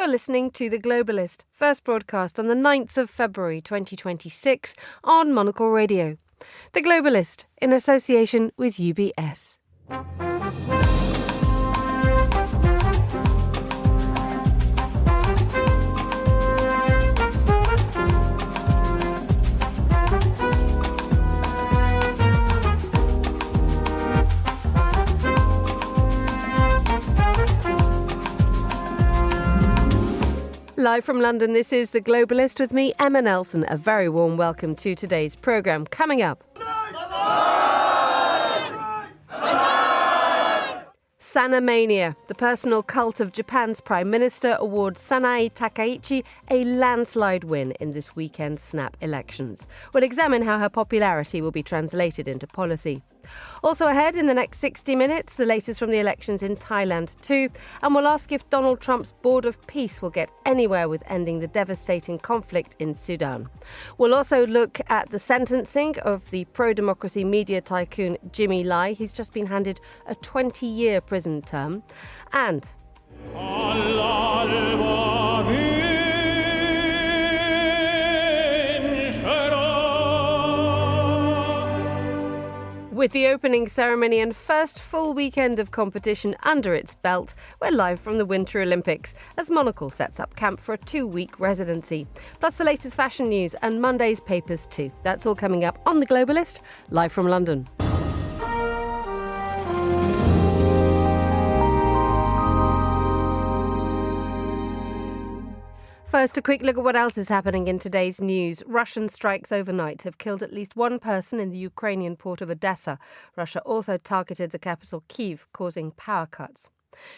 You're listening to The Globalist, first broadcast on the 9th of February 2026 on Monocle Radio. The Globalist, in association with UBS. Live from London, this is The Globalist with me, Emma Nelson. A very warm welcome to today's programme. Coming up, Sanamania, the personal cult of Japan's Prime Minister, awards Sanae Takaichi a landslide win in this weekend's snap elections. We'll examine how her popularity will be translated into policy. Also ahead in the next 60 minutes, the latest from the elections in Thailand too, and we'll ask if Donald Trump's Board of Peace will get anywhere with ending the devastating conflict in Sudan. We'll also look at the sentencing of the pro-democracy media tycoon Jimmy Lai. He's just been handed a 20-year prison term. And with the opening ceremony and first full weekend of competition under its belt, we're live from the Winter Olympics as Monocle sets up camp for a 2-week residency. Plus the latest fashion news and Monday's papers too. That's all coming up on The Globalist, live from London. First, a quick look at what else is happening in today's news. Russian strikes overnight have killed at least one person in the Ukrainian port of Odessa. Russia also targeted the capital Kyiv, causing power cuts.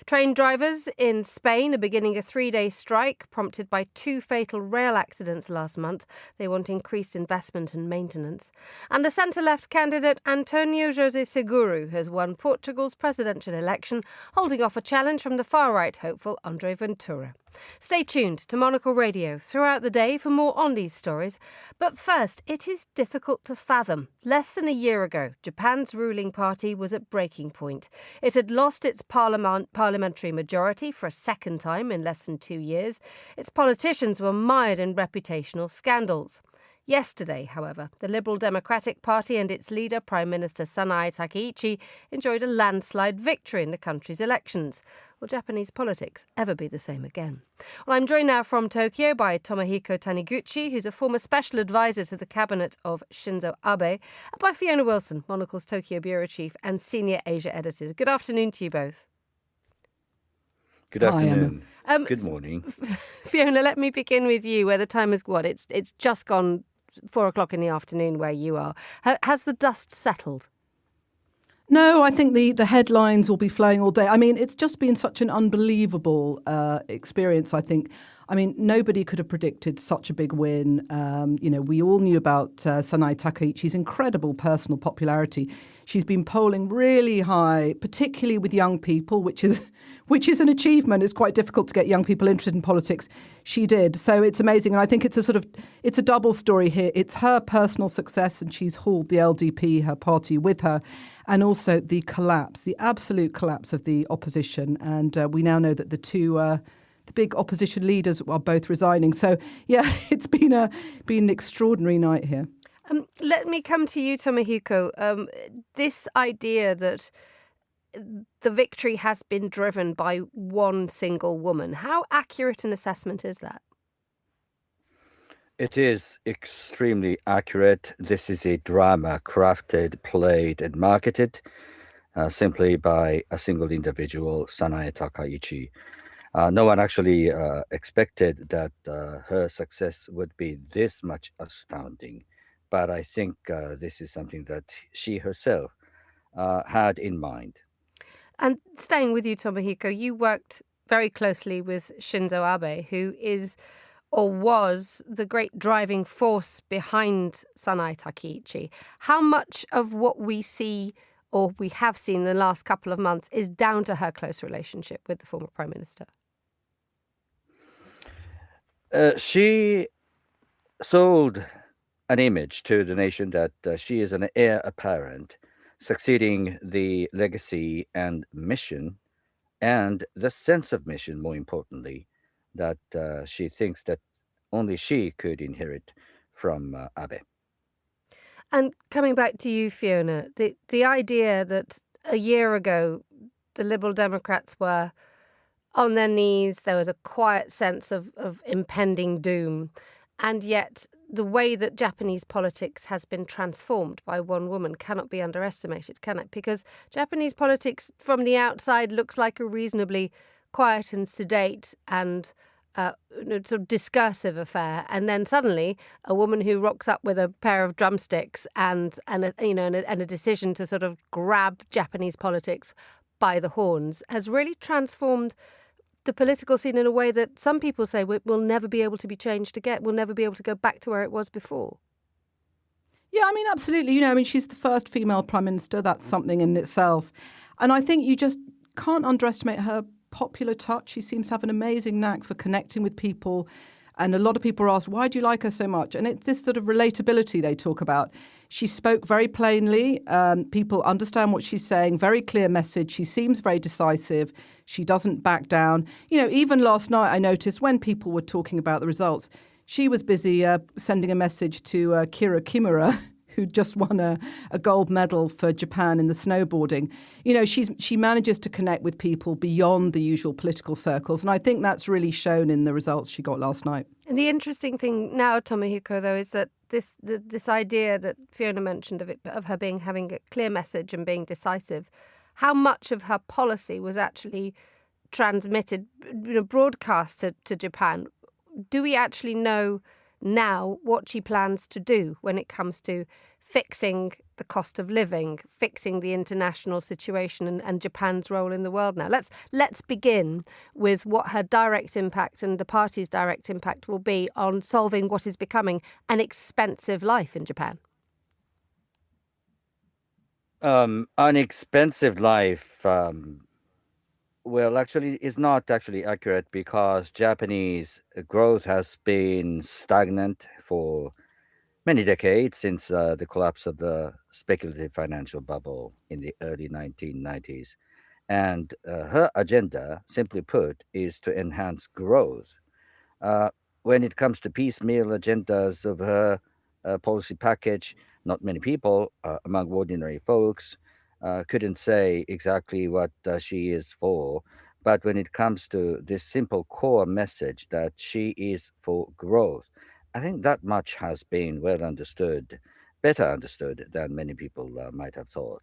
Train drivers in Spain are beginning a 3-day strike, prompted by 2 fatal rail accidents last month. They want increased investment and maintenance. And the centre-left candidate António José Seguro has won Portugal's presidential election, holding off a challenge from the far-right hopeful André Ventura. Stay tuned to Monocle Radio throughout the day for more on these stories. But first, it is difficult to fathom. Less than a year ago, Japan's ruling party was at breaking point. It had lost its parliamentary majority for a second time in less than 2 years. Its politicians were mired in reputational scandals. Yesterday, however, the Liberal Democratic Party and its leader, Prime Minister Sanae Takaichi, enjoyed a landslide victory in the country's elections. Will Japanese politics ever be the same again? Well, I'm joined now from Tokyo by Tomohiko Taniguchi, who's a former special advisor to the cabinet of Shinzo Abe, and by Fiona Wilson, Monocle's Tokyo bureau chief and senior Asia editor. Good afternoon to you both. Good afternoon. Good morning. Fiona, let me begin with you, where the time is what? It's just gone 4 o'clock in the afternoon where you are. Has the dust settled? No, I think the headlines will be flowing all day. I mean, it's just been such an unbelievable experience, I think. I mean, nobody could have predicted such a big win. We all knew about Sanae Takaichi's incredible personal popularity. She's been polling really high, particularly with young people, which is an achievement. It's quite difficult to get young people interested in politics. She did. So it's amazing. And I think it's a double story here. It's her personal success, and she's hauled the LDP, her party, with her, and also the absolute collapse of the opposition. And we now know that the big opposition leaders are both resigning. So, yeah, it's been an extraordinary night here. Let me come to you, Tomohiko. This idea that the victory has been driven by one single woman, how accurate an assessment is that? It is extremely accurate. This is a drama crafted, played, and marketed simply by a single individual, Sanae Takaichi. No one actually expected that her success would be this much astounding. But I think this is something that she herself had in mind. And staying with you, Tomohiko, you worked very closely with Shinzo Abe, who is or was the great driving force behind Sanae Takaichi. How much of what we see or we have seen in the last couple of months is down to her close relationship with the former Prime Minister? She sold an image to the nation that she is an heir apparent, succeeding the legacy and mission and the sense of mission, more importantly, that she thinks that only she could inherit from Abe. And coming back to you, Fiona, the idea that a year ago the Liberal Democrats were on their knees, there was a quiet sense of impending doom, and yet the way that Japanese politics has been transformed by one woman cannot be underestimated, can it? Because Japanese politics from the outside looks like a reasonably quiet and sedate and sort of discursive affair, and then suddenly a woman who rocks up with a pair of drumsticks and a decision to sort of grab Japanese politics by the horns has really transformed the political scene in a way that some people say will never be able to be changed again. We'll never be able to go back to where it was before. Yeah, I mean, absolutely. I mean, she's the first female prime minister. That's something in itself. And I think you just can't underestimate her popular touch. She seems to have an amazing knack for connecting with people. And a lot of people are asked, why do you like her so much? And it's this sort of relatability they talk about. She spoke very plainly. People understand what she's saying. Very clear message. She seems very decisive. She doesn't back down. Even last night, I noticed when people were talking about the results, she was busy sending a message to Kira Kimura, who just won a gold medal for Japan in the snowboarding. She manages to connect with people beyond the usual political circles. And I think that's really shown in the results she got last night. And the interesting thing now, Tomohiko, though, is that this idea that Fiona mentioned of her having a clear message and being decisive, how much of her policy was actually transmitted, broadcast to Japan? Do we actually know now what she plans to do when it comes to fixing the cost of living, fixing the international situation and Japan's role in the world now? Let's begin with what her direct impact and the party's direct impact will be on solving what is becoming an expensive life in Japan. An expensive life, well, actually, is not actually accurate because Japanese growth has been stagnant for many decades since the collapse of the speculative financial bubble in the early 1990s. And her agenda, simply put, is to enhance growth. Uh, when it comes to piecemeal agendas of her policy package, not many people among ordinary folks couldn't say exactly what she is for. But when it comes to this simple core message that she is for growth, I think that much has been well understood, better understood than many people might have thought.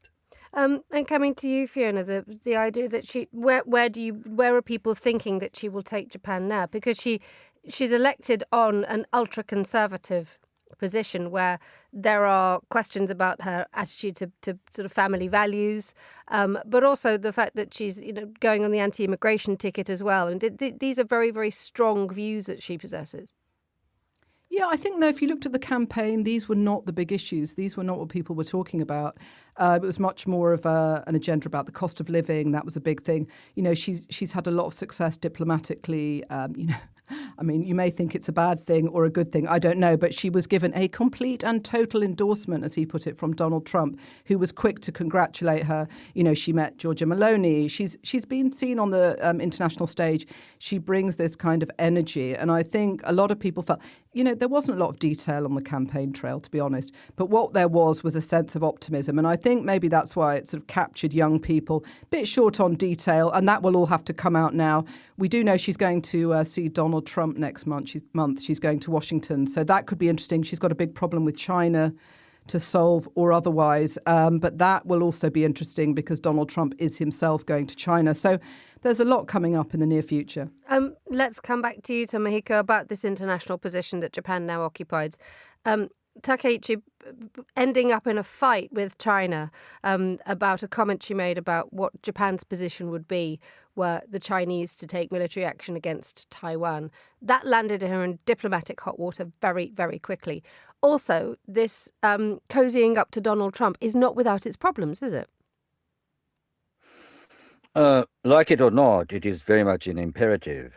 And coming to you, Fiona, the idea that where are people thinking that she will take Japan now? Because she's elected on an ultra conservative position where there are questions about her attitude to sort of family values, but also the fact that she's going on the anti-immigration ticket as well. And these are very, very strong views that she possesses. Yeah, I think, though, if you looked at the campaign, these were not the big issues. These were not what people were talking about. It was much more of an agenda about the cost of living. That was a big thing. She's had a lot of success diplomatically. I mean, you may think it's a bad thing or a good thing. I don't know. But she was given a complete and total endorsement, as he put it, from Donald Trump, who was quick to congratulate her. She met Giorgia Meloni. She's been seen on the international stage. She brings this kind of energy. And I think a lot of people felt, there wasn't a lot of detail on the campaign trail, to be honest. But what there was a sense of optimism. And I think maybe that's why it sort of captured young people. A bit short on detail, and that will all have to come out now. We do know she's going to see Donald Trump next month. She's going to Washington. So that could be interesting. She's got a big problem with China to solve or otherwise. But that will also be interesting because Donald Trump is himself going to China. So there's a lot coming up in the near future. Let's come back to you, Tomohiko, about this international position that Japan now occupies. Takeichi ending up in a fight with China about a comment she made about what Japan's position would be were the Chinese to take military action against Taiwan. That landed her in diplomatic hot water very, very quickly. Also, this cozying up to Donald Trump is not without its problems, is it? Like it or not, it is very much an imperative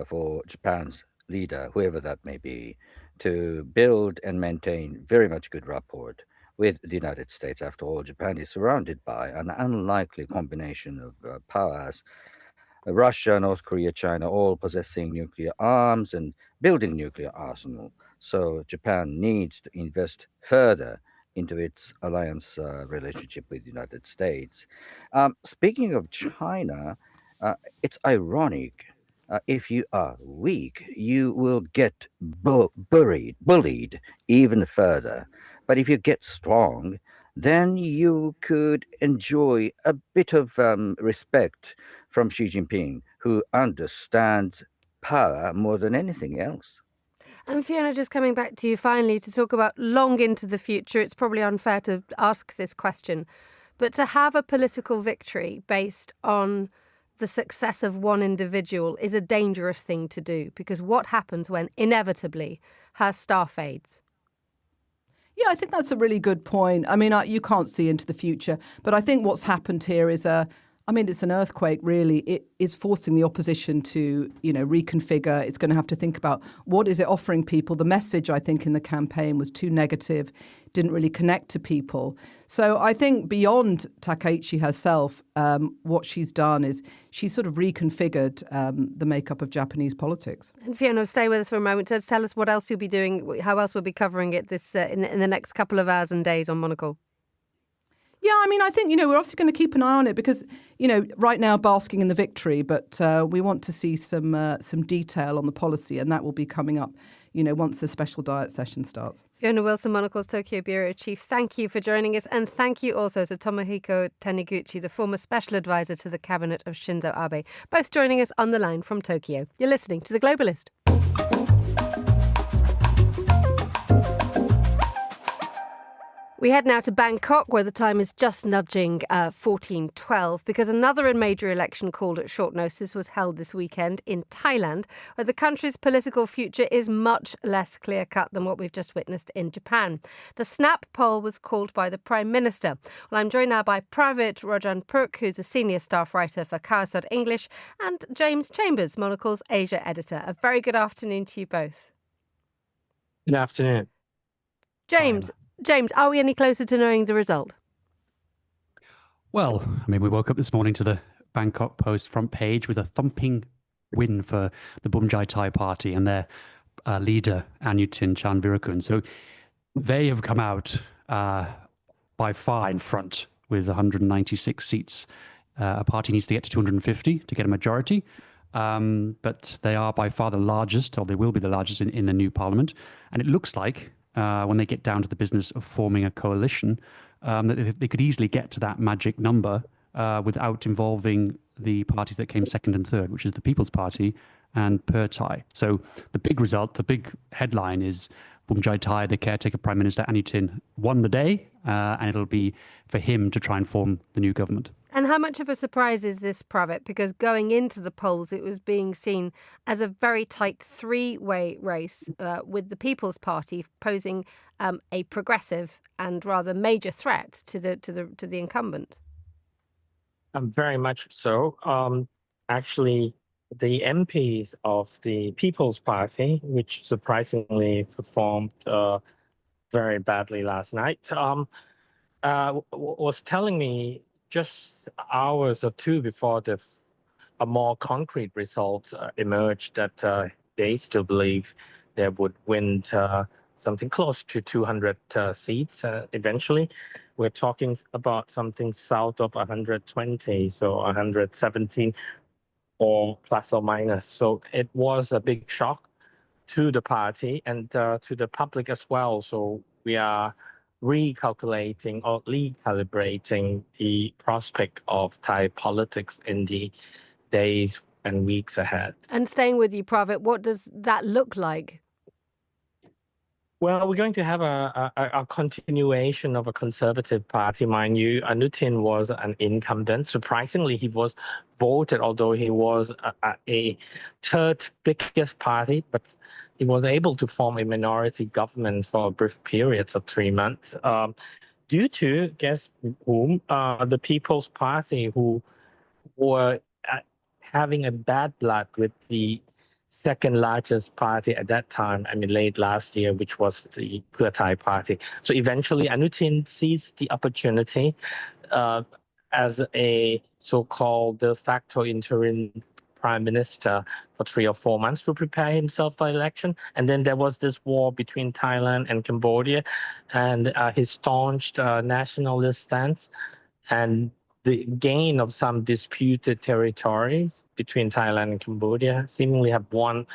for Japan's leader, whoever that may be, to build and maintain very much good rapport with the United States. After all, Japan is surrounded by an unlikely combination of powers. Russia, North Korea, China, all possessing nuclear arms and building nuclear arsenal. So Japan needs to invest further into its alliance relationship with the United States. Speaking of China, it's ironic. If you are weak, you will get bullied even further. But if you get strong, then you could enjoy a bit of respect from Xi Jinping, who understands power more than anything else. And Fiona, just coming back to you finally to talk about long into the future, it's probably unfair to ask this question, but to have a political victory based on the success of one individual is a dangerous thing to do, because what happens when inevitably her star fades? Yeah, I think that's a really good point. I mean, you can't see into the future, but I think what's happened here is it's an earthquake, really. It is forcing the opposition to, reconfigure. It's going to have to think about what is it offering people. The message, I think, in the campaign was too negative, didn't really connect to people. So I think beyond Takaichi herself, what she's done is she's sort of reconfigured the makeup of Japanese politics. And Fiona, stay with us for a moment. So tell us what else you'll be doing, how else we'll be covering it this in the next couple of hours and days on Monocle. Yeah, I mean, I think, we're obviously going to keep an eye on it because, right now basking in the victory, but we want to see some detail on the policy, and that will be coming up, once the special diet session starts. Fiona Wilson, Monocle's Tokyo Bureau Chief, thank you for joining us. And thank you also to Tomohiko Taniguchi, the former special advisor to the cabinet of Shinzo Abe, both joining us on the line from Tokyo. You're listening to The Globalist. We head now to Bangkok, where the time is just nudging 14:12, because another major election called at short notice was held this weekend in Thailand, where the country's political future is much less clear-cut than what we've just witnessed in Japan. The snap poll was called by the Prime Minister. Well, I'm joined now by Pravit Rajanpurk, who's a senior staff writer for Khaosod English, and James Chambers, Monocle's Asia editor. A very good afternoon to you both. Good afternoon. James, are we any closer to knowing the result? Well, we woke up this morning to the Bangkok Post front page with a thumping win for the Bumjai Thai party and their leader, Anutin Chanvirakul. So they have come out by far in front with 196 seats. A party needs to get to 250 to get a majority. But they are by far the largest, or they will be the largest in the new parliament. And it looks like when they get down to the business of forming a coalition, that they could easily get to that magic number without involving the parties that came second and third, which is the People's Party and Perthes. So the big result, the big headline is Bumjai Thai, the caretaker Prime Minister Anutin, won the day, and it'll be for him to try and form the new government. And how much of a surprise is this, Pravit? Because going into the polls, it was being seen as a very tight three-way race with the People's Party posing a progressive and rather major threat to the incumbent. Very much so. Actually, the MPs of the People's Party, which surprisingly performed very badly last night, was telling me just hours or two before a more concrete result emerged that they still believe they would win something close to 200 seats eventually. We're talking about something south of 120, so 117 or plus or minus. So it was a big shock to the party and to the public as well. So we are recalculating or recalibrating the prospect of Thai politics in the days and weeks ahead. And staying with you, Pravit, what does that look like? Well, we're going to have a continuation of a conservative party, mind you. Anutin was an incumbent. Surprisingly, he was voted, although he was a third biggest party, but he was able to form a minority government for brief periods of 3 months due to, guess whom, the People's Party, who were having a bad blood with the second largest party at that time, late last year, which was the Pheu Thai party. So eventually, Anutin seized the opportunity as a so-called de facto interim prime minister for 3 or 4 months to prepare himself for election. And then there was this war between Thailand and Cambodia, and his staunch nationalist stance and the gain of some disputed territories between Thailand and Cambodia seemingly have won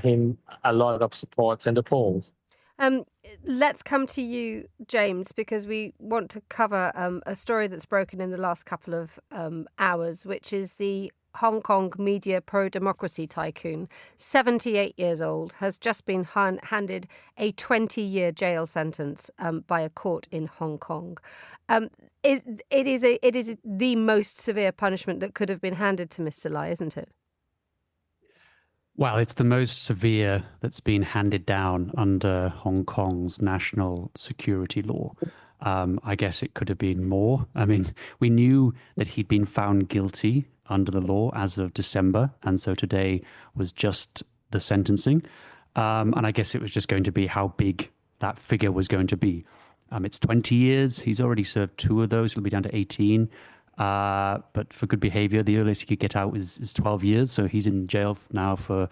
him a lot of support in the polls. Let's come to you, James, because we want to cover a story that's broken in the last couple of hours, which is the Hong Kong media pro-democracy tycoon, 78 years old, has just been handed a 20-year jail sentence by a court in Hong Kong. It is the most severe punishment that could have been handed to Mr. Lai, isn't it? Well, it's the most severe that's been handed down under Hong Kong's national security law. I guess it could have been more. I mean, we knew that he'd been found guilty under the law as of December, and so today was just the sentencing. And I guess it was just going to be how big that figure was going to be. It's 20 years. He's already served 2 of those. He'll be down to 18. But for good behavior, the earliest he could get out is 12 years. So he's in jail now for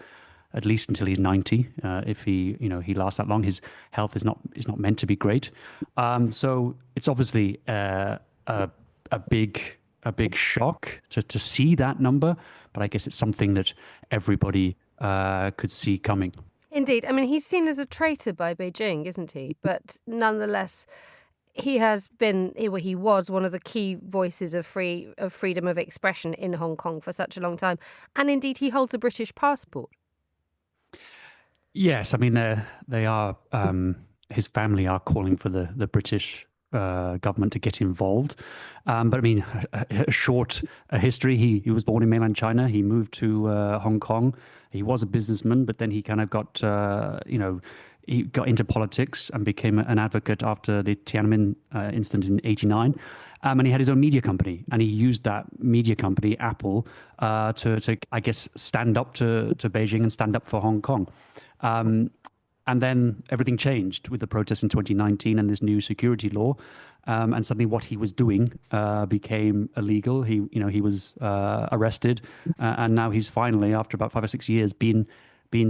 at least until he's 90. If he lasts that long, his health is not meant to be great. So it's obviously a big shock to see that number. But I guess it's something that everybody could see coming. Indeed. I mean, he's seen as a traitor by Beijing, isn't he? But nonetheless, he was one of the key voices of freedom of expression in Hong Kong for such a long time. And indeed, he holds a British passport. Yes, I mean, they are, his family are calling for the British government to get involved. But I mean, a short history. He was born in mainland China. He moved to Hong Kong. He was a businessman, but then he kind of got, he got into politics and became an advocate after the Tiananmen incident in '89. And he had his own media company, and he used that media company, Apple, to I guess, stand up to Beijing and stand up for Hong Kong. And then everything changed with the protests in 2019 and this new security law. And suddenly what he was doing became illegal. He was arrested, and now he's finally, after about 5 or 6 years, been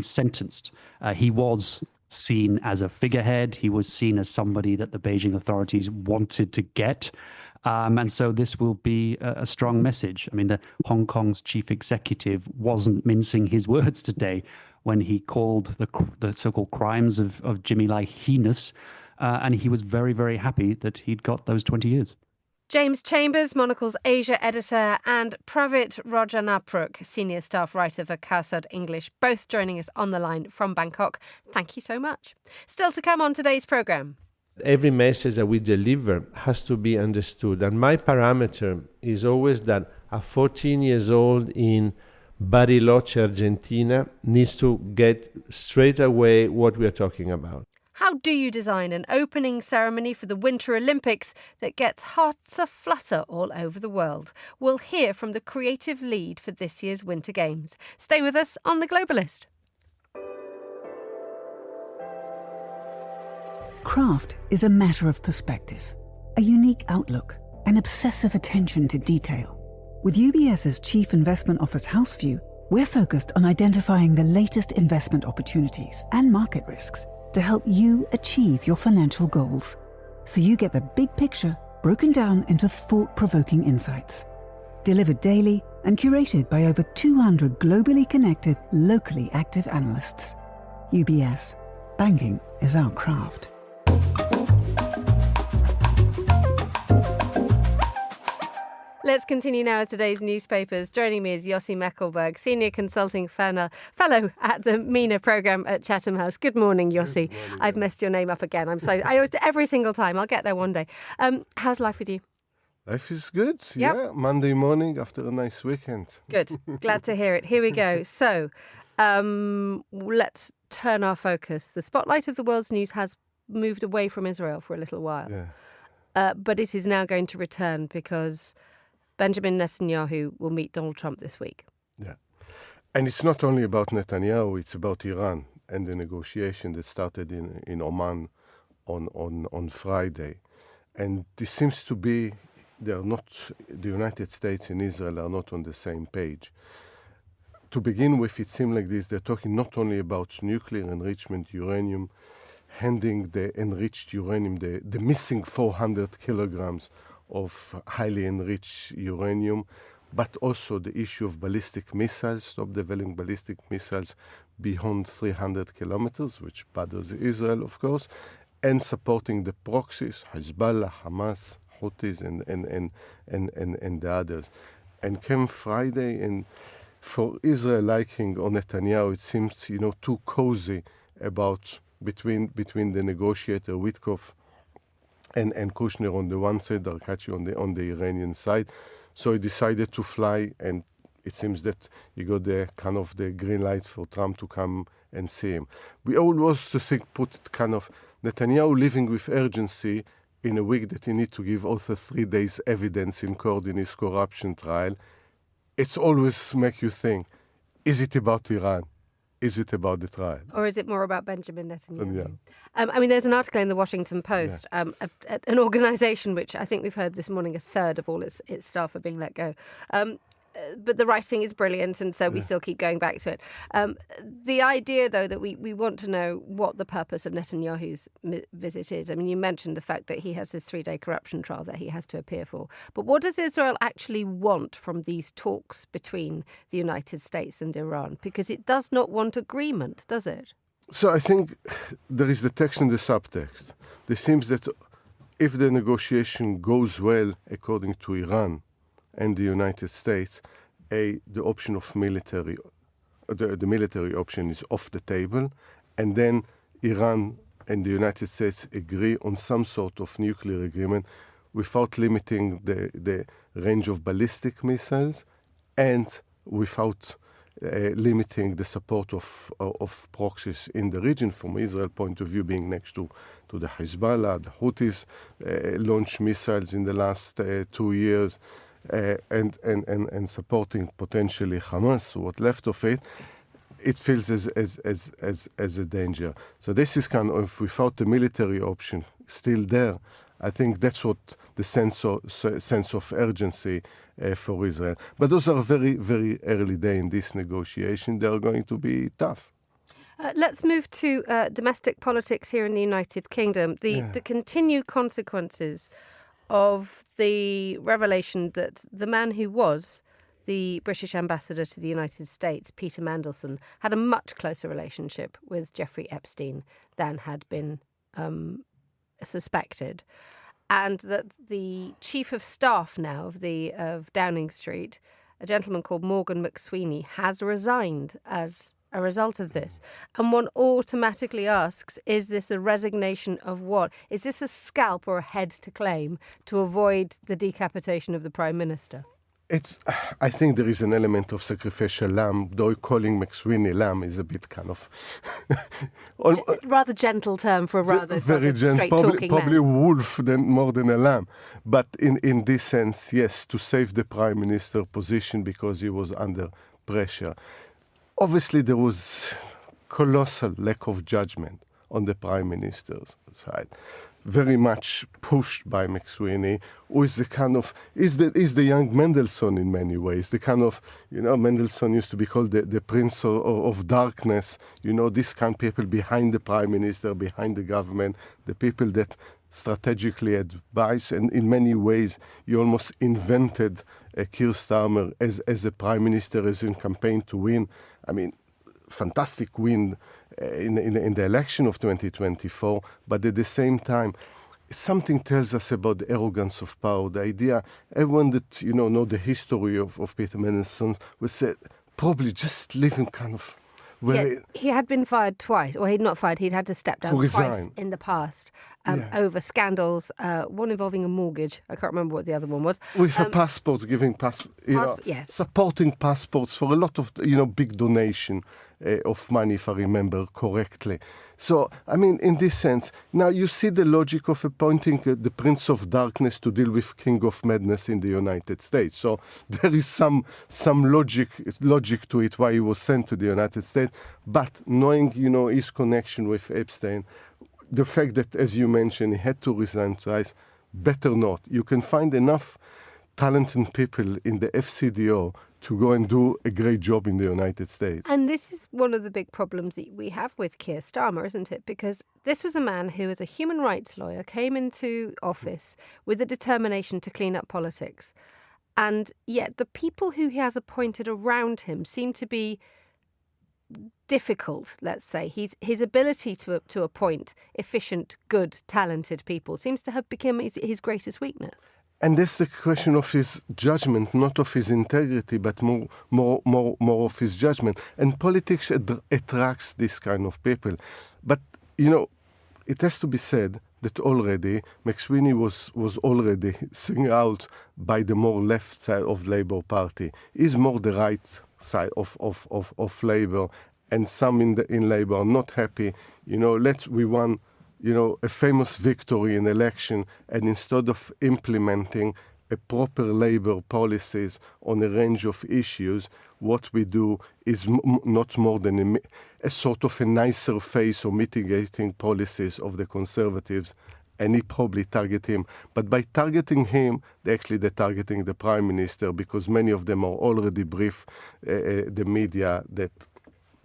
sentenced. He was seen as a figurehead. He was seen as somebody that the Beijing authorities wanted to get. And so this will be a strong message. I mean, the Hong Kong's chief executive wasn't mincing his words today when he called the so-called crimes of Jimmy Lai heinous. And he was very, very happy that he'd got those 20 years. James Chambers, Monocle's Asia editor, and Pravit Rajanapruk, senior staff writer for Khaosod English, both joining us on the line from Bangkok. Thank you so much. Still to come on today's programme. Every message that we deliver has to be understood. And my parameter is always that a 14 years old in Bariloche, Argentina, needs to get straight away what we are talking about. How do you design an opening ceremony for the Winter Olympics that gets hearts aflutter all over the world? We'll hear from the creative lead for this year's Winter Games. Stay with us on The Globalist. Craft is a matter of perspective, a unique outlook, an obsessive attention to detail. With UBS's Chief Investment Office Houseview, we're focused on identifying the latest investment opportunities and market risks to help you achieve your financial goals, so you get the big picture broken down into thought-provoking insights. Delivered daily and curated by over 200 globally connected, locally active analysts. UBS. Banking is our craft. Let's continue now with today's newspapers. Joining me is Yossi Meckelberg, Senior Consulting Fellow at the MENA programme at Chatham House. Good morning, Yossi. Good morning. I've messed your name up again. I always do every single time. I'll get there one day. How's life with you? Life is good. Yep. Yeah, Monday morning after a nice weekend. Good. Glad to hear it. Here we go. So let's turn our focus. The spotlight of the world's news has moved away from Israel for a little while. Yeah. But it is now going to return because Benjamin Netanyahu will meet Donald Trump this week. Yeah. And it's not only about Netanyahu, it's about Iran and the negotiation that started in Oman on Friday. And this seems to be, the United States and Israel are not on the same page. to begin with, it seemed like this. They're talking not only about nuclear enrichment uranium, handing the enriched uranium, the missing 400 kilograms of highly enriched uranium, but also the issue of ballistic missiles, stop developing ballistic missiles beyond 300 kilometers, which bothers Israel, of course, and supporting the proxies, Hezbollah, Hamas, Houthis, and the others. And came Friday, and for Israel liking or Netanyahu, it seems, too cozy about between the negotiator Witkoff and Kushner on the one side, Arkachi on the Iranian side. So he decided to fly, and it seems that he got the kind of the green light for Trump to come and see him. We all was to think, put it kind of Netanyahu living with urgency in a week that he need to give also 3 days evidence in court in his corruption trial. It's always make you think, is it about Iran? Is it about the trial? Or is it more about Benjamin Netanyahu? Yeah. There's an article in the Washington Post, an organisation which I think we've heard this morning, a third of all its staff are being let go. But the writing is brilliant, and so we still keep going back to it. The idea, though, that we want to know what the purpose of Netanyahu's visit is. I mean, you mentioned the fact that he has this 3-day corruption trial that he has to appear for. But what does Israel actually want from these talks between the United States and Iran? Because it does not want agreement, does it? So I think there is the text and the subtext. It seems that if the negotiation goes well, according to Iran and the United States, the option of military, the military option is off the table, and then Iran and the United States agree on some sort of nuclear agreement without limiting the range of ballistic missiles and without limiting the support of proxies in the region from Israel point of view, being next to the Hezbollah, the Houthis launched missiles in the last 2 years, and supporting potentially Hamas, what left of it. It feels as a danger. So this is kind of, without the military option still there, I think that's what the sense of urgency for Israel. But those are very, very early days in this negotiation. They are going to be tough. Let's move to domestic politics here in the United Kingdom. The continued consequences of the revelation that the man who was the British ambassador to the United States, Peter Mandelson, had a much closer relationship with Jeffrey Epstein than had been suspected, and that the chief of staff now of Downing Street, a gentleman called Morgan McSweeney, has resigned as a result of this. And one automatically asks, is this a resignation of what? Is this a scalp or a head to claim to avoid the decapitation of the Prime Minister? I think there is an element of sacrificial lamb, though calling McSweeney lamb is a bit kind of... rather gentle term for a rather very straight-talking probably a man. wolf more than a lamb. But in this sense, yes, to save the Prime Minister position because he was under pressure. Obviously, there was colossal lack of judgment on the Prime Minister's side. Very much pushed by McSweeney, who is the kind of is the young Mendelssohn in many ways. The kind of, Mendelssohn used to be called the Prince of Darkness. This kind of people behind the Prime Minister, behind the government, the people that strategically advise, and in many ways you almost invented Keir Starmer as a Prime Minister, as in campaign to win. I mean, fantastic win in the election of 2024, but at the same time, something tells us about the arrogance of power. The idea, everyone that know the history of Peter Mandelson was said probably just living kind of. He had been fired twice, or he'd not fired, he'd had to step down twice in the past over scandals, one involving a mortgage. I can't remember what the other one was. With passports, giving supporting passports for a lot of, big donation of money, if I remember correctly. So, I mean, in this sense, now you see the logic of appointing the Prince of Darkness to deal with King of Madness in the United States. So there is some logic to it why he was sent to the United States. But knowing, his connection with Epstein, the fact that, as you mentioned, he had to resign twice, better not. You can find enough talented people in the FCDO to go and do a great job in the United States. And this is one of the big problems that we have with Keir Starmer, isn't it? Because this was a man who, as a human rights lawyer, came into office with a determination to clean up politics. And yet the people who he has appointed around him seem to be difficult, let's say. His ability to appoint efficient, good, talented people seems to have become his greatest weakness. And that's the question of his judgment, not of his integrity, but more of his judgment. And politics attracts this kind of people. But, it has to be said that already McSweeney was already singled out by the more left side of the Labour Party. He's more the right side of Labour, and some in Labour are not happy. We won a famous victory in election, and instead of implementing a proper labor policies on a range of issues, what we do is not more than a sort of a nicer face or mitigating policies of the Conservatives, and he probably target him. But by targeting him, they're targeting the Prime Minister, because many of them are already brief the media that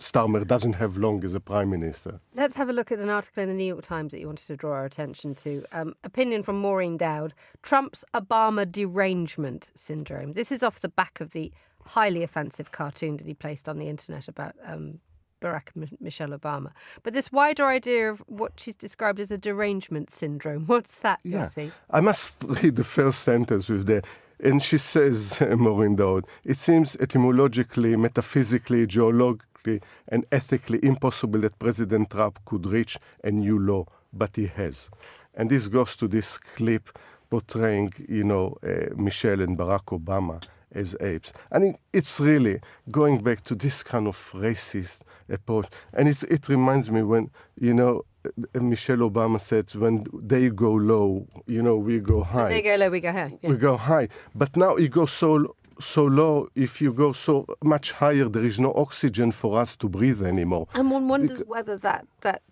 Starmer doesn't have long as a Prime Minister. Let's have a look at an article in the New York Times that you wanted to draw our attention to. Opinion from Maureen Dowd. Trump's Obama derangement syndrome. This is off the back of the highly offensive cartoon that he placed on the internet about Barack Michelle Obama. But this wider idea of what she's described as a derangement syndrome, what's that, Yossi? I must read the first sentence with the... And she says, Maureen Dowd, it seems etymologically, metaphysically, geologically, and ethically impossible that President Trump could reach a new law, but he has. And this goes to this clip portraying, Michelle and Barack Obama as apes. And it's really going back to this kind of racist approach. And it reminds me when, Michelle Obama said, when they go low, we go high. When they go low, we go high. Yeah. We go high. But now it goes so low, if you go so much higher, there is no oxygen for us to breathe anymore. And one wonders whether that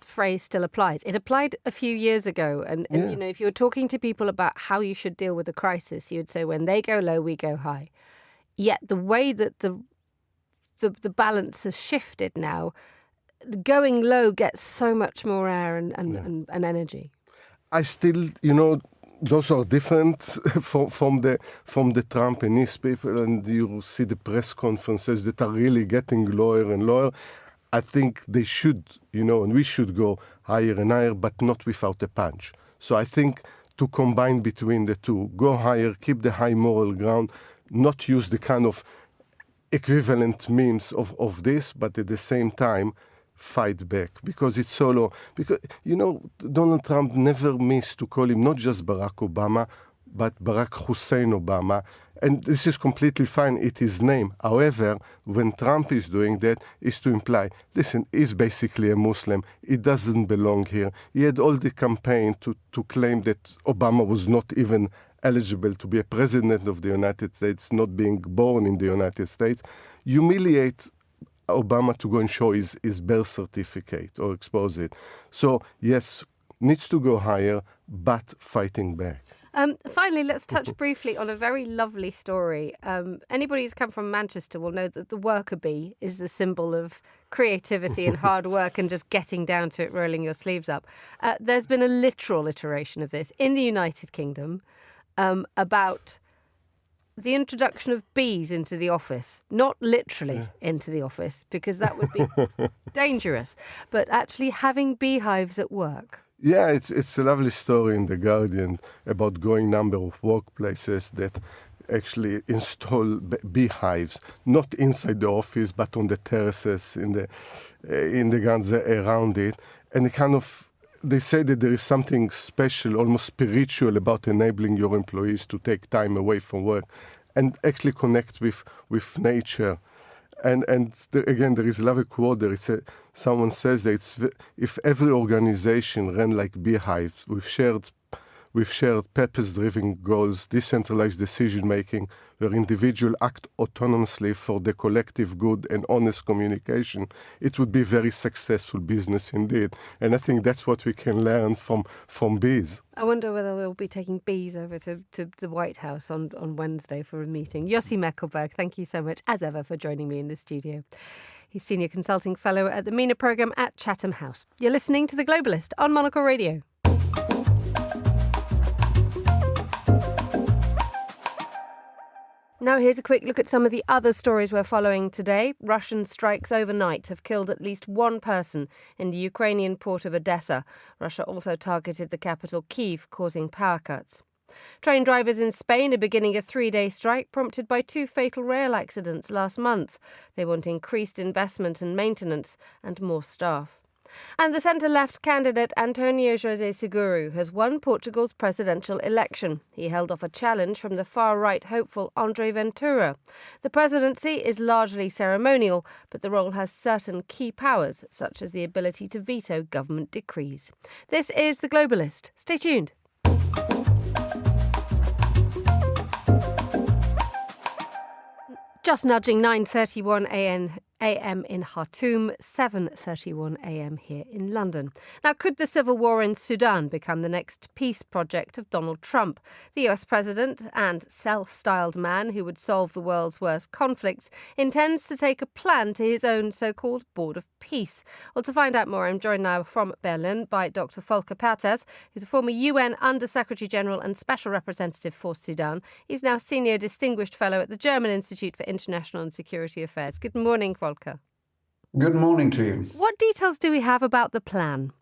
phrase still applies. It applied a few years ago. And if you were talking to people about how you should deal with a crisis, you would say, when they go low, we go high. Yet the way that the balance has shifted now, going low gets so much more air and energy. I still, those are different from the Trump and his people, and you see the press conferences that are really getting lower and lower. I think they should, and we should go higher and higher, but not without a punch. So I think to combine between the two, go higher, keep the high moral ground, not use the kind of equivalent memes of this, but at the same time fight back, because it's so low. Because, Donald Trump never missed to call him not just Barack Obama, but Barack Hussein Obama. And this is completely fine, it's his name. However, when Trump is doing that, is to imply, listen, he's basically a Muslim. He doesn't belong here. He had all the campaign to claim that Obama was not even eligible to be a president of the United States, not being born in the United States, humiliate Obama to go and show his birth certificate or expose it. So, yes, needs to go higher, but fighting back. Finally, let's touch briefly on a very lovely story. Anybody who's come from Manchester will know that the worker bee is the symbol of creativity and hard work and just getting down to it, rolling your sleeves up. There's been a literal iteration of this in the United Kingdom about the introduction of bees into the office, not literally into the office, because that would be dangerous, but actually having beehives at work. Yeah, it's a lovely story in The Guardian about growing number of workplaces that actually install beehives, not inside the office, but on the terraces, in the gardens around it. And they say that there is something special, almost spiritual, about enabling your employees to take time away from work and actually connect with nature. And again, there is a lovely quote there. Someone says that if every organization ran like beehives with shared with shared purpose-driven goals, decentralized decision-making, where individuals act autonomously for the collective good and honest communication, it would be very successful business indeed. And I think that's what we can learn from bees. I wonder whether we'll be taking bees over to the White House on Wednesday for a meeting. Yossi Meckelberg, thank you so much, as ever, for joining me in the studio. He's Senior Consulting Fellow at the MENA Programme at Chatham House. You're listening to The Globalist on Monocle Radio. Now here's a quick look at some of the other stories we're following today. Russian strikes overnight have killed at least one person in the Ukrainian port of Odessa. Russia also targeted the capital Kyiv, causing power cuts. Train drivers in Spain are beginning a 3-day strike prompted by 2 fatal rail accidents last month. They want increased investment and maintenance and more staff. And the centre-left candidate Antonio José Seguro has won Portugal's presidential election. He held off a challenge from the far-right hopeful André Ventura. The presidency is largely ceremonial, but the role has certain key powers, such as the ability to veto government decrees. This is The Globalist. Stay tuned. Just nudging 9:31 a.m. in Khartoum, 7:31 a.m. here in London. Now, could the civil war in Sudan become the next peace project of Donald Trump? The US president and self-styled man who would solve the world's worst conflicts intends to take a plan to his own so-called Board of Peace. Well, to find out more, I'm joined now from Berlin by Dr. Volker Perthes, who's a former UN Under-Secretary General and Special Representative for Sudan. He's now Senior Distinguished Fellow at the German Institute for International and Security Affairs. Good morning, Volker. Good morning to you. What details do we have about the plan?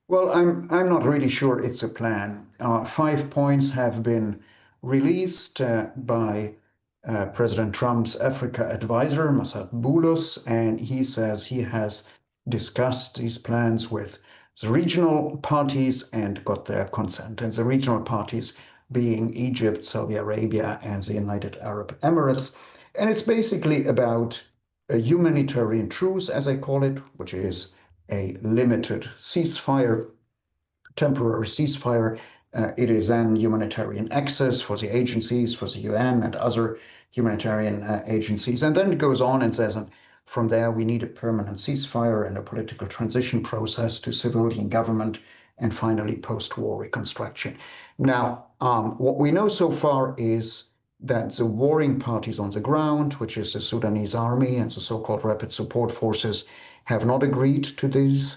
Well, I'm not really sure it's a plan. 5 points have been released by President Trump's Africa advisor, Masad Boulos, and he says he has discussed these plans with the regional parties and got their consent. And the regional parties being Egypt, Saudi Arabia, and the United Arab Emirates. And it's basically about a humanitarian truce, as I call it, which is a limited ceasefire, temporary ceasefire. It is then humanitarian access for the agencies, for the UN and other humanitarian agencies. And then it goes on and says, and from there, we need a permanent ceasefire and a political transition process to civilian government and finally post-war reconstruction. Now, what we know so far is that the warring parties on the ground, which is the Sudanese army and the so-called rapid support forces, have not agreed to these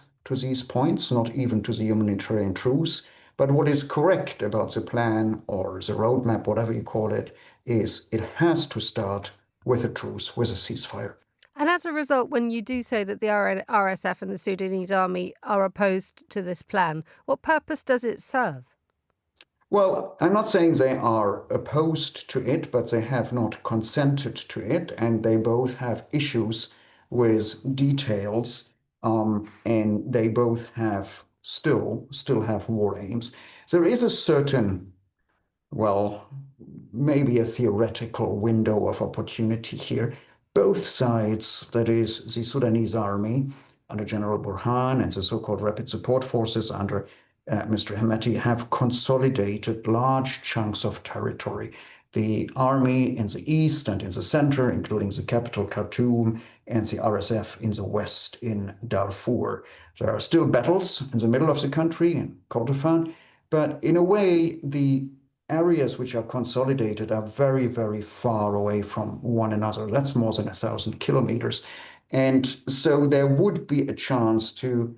points, not even to the humanitarian truce. But what is correct about the plan or the roadmap, whatever you call it, is it has to start with a truce, with a ceasefire. And as a result, when you do say that the RSF and the Sudanese army are opposed to this plan, what purpose does it serve? Well, I'm not saying they are opposed to it, but they have not consented to it, and they both have issues with details, and they both have still have war aims. There is a certain, well, maybe a theoretical window of opportunity here. Both sides, that is the Sudanese army under General Burhan and the so-called rapid support forces under Mr. Hemeti, have consolidated large chunks of territory. The army in the east and in the center, including the capital Khartoum, and the RSF in the west in Darfur. There are still battles in the middle of the country in Kordofan, but in a way, the areas which are consolidated are very, very far away from one another. That's more than 1,000 kilometers. And so there would be a chance to